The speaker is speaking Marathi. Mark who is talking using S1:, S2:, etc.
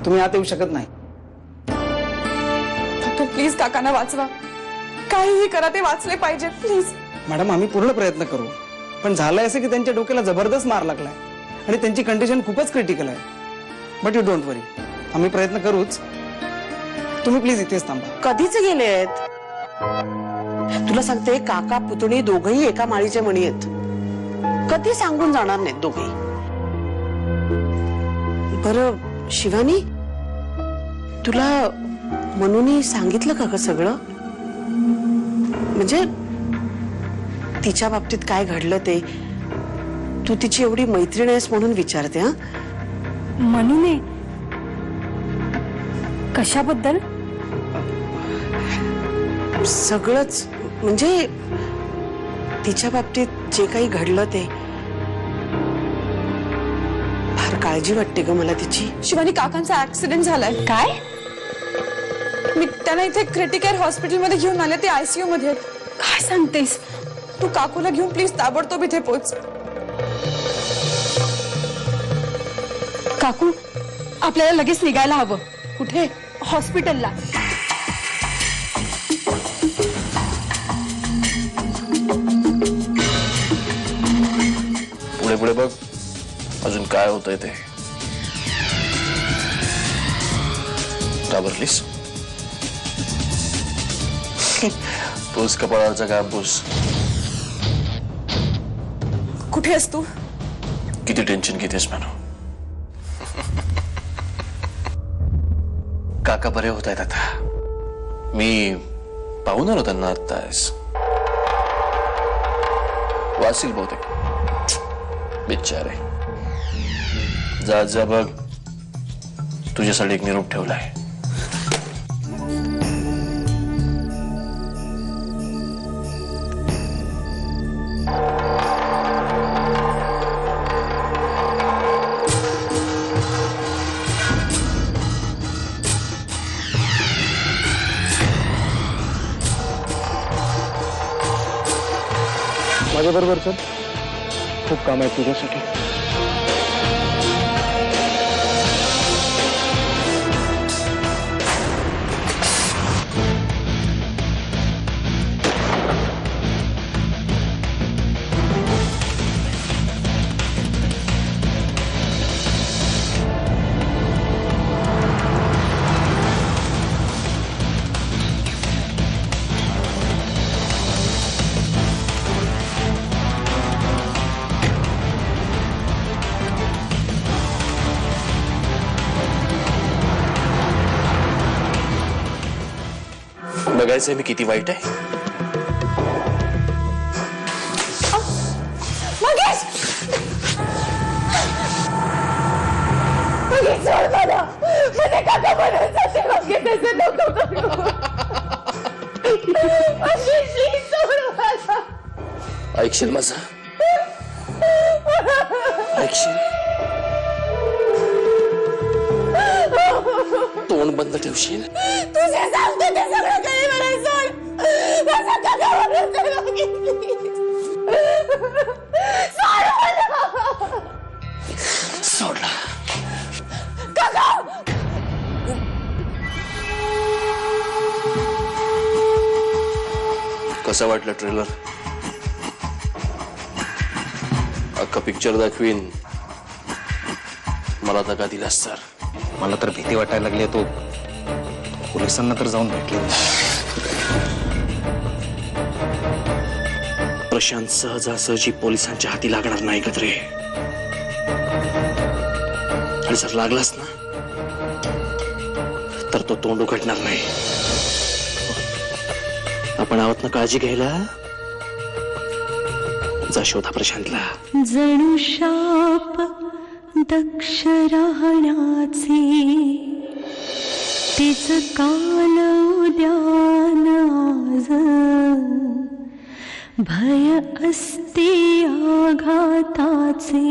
S1: तुम्ही आत येऊ शकत नाही.
S2: डॉक्टर प्लीज काकांना वाचवा. काहीही करा, ते वाचले पाहिजे प्लीज.
S1: मॅडम आम्ही पूर्ण प्रयत्न करू, पण झालंय असं की त्यांच्या डोक्याला जबरदस्त मार लागलाय आणि त्यांची कंडिशन खूपच क्रिटिकल आहे. बट यू डोंट वरी, आम्ही प्रयत्न करूच. तुम्ही प्लीज इथेच थांबा.
S3: कधीच गेलेत? तुला सांगते, काका पुतणी दोघही एका माळीचे मणी आहेत. कधी सांगून जाणार नाहीत दोघही. बरं शिवानी, तुला मनूनी सांगितलं का ग सगळं? म्हणजे तिच्या बाबतीत काय घडलं ते. तू तिची एवढी मैत्रीण आहेस म्हणून विचारते. हा,
S4: मनूने कशाबद्दल?
S3: सगळंच. म्हणजे तिच्या बाबतीत जे काही घडलं ते. फार काळजी वाटते ग मला तिची.
S2: शिवानी, काकांचा ऍक्सिडेंट झालाय.
S4: काय?
S2: मी त्यांना इथे क्रिटिकल हॉस्पिटल मध्ये घेऊन आले. ते आयसीयू मध्ये आहेत.
S4: काय सांगतेस?
S2: तू काकूला घेऊन प्लीज ताबडतोब इथे पोहोच.
S4: काकू, आपल्याला लगेच निघायला हवं.
S2: कुठे?
S4: हॉस्पिटलला.
S5: पुढे पुढे बघ, अजून काय होतंय ते. घाबरलीस? तूच कपाळाचा कापूस.
S2: कुठे आहेस तू?
S5: किती टेन्शन घेतेस म्हणू. काका बरे होत आहेत आता. मी पाहून आलो त्यांना आत्ताच. वासील बहुतेक बिचारे. जा जा बघ, तुझ्यासाठी एक निरोप ठेवलाय.
S1: माझ्या बरोबर चल, खूप काम आहे तुझ्यासाठी.
S5: बघायचंय मी किती वाईट आहे.
S2: मगेश! मगेश, सोड मला. मला काका म्हणून जाते. मगेश, असं नको करू. मगेश, please सोड मला.
S5: ऐकशील माझं? ऐकशील? तोंड बंद ठेवशील?
S2: तुझे सांगते ते सगळं काही मला सोड. माझा काका म्हणून जाते. मगेश, please. सोड मला.
S5: सोडला.
S2: काका!
S5: कसा वाटलं ट्रेलर? अख्खा पिक्चर दाखवीन. मला दगा दिलास तर.
S1: मला तर भीती वाटायला लागली. तो पोलिसांना तर जाऊन भेटले.
S5: प्रशांत सहजासहजी पोलिसांच्या हाती लागणार नाही का रे. आणि जर लागलास ना तर तो तोंड उघडणार नाही. आपण आहोत ना काळजी घ्यायला. जा शोधा प्रशांतला.
S4: जणू शाप दक्ष राहण्याचे, तिच काल उद्यान आज, भय असते आघाताचे.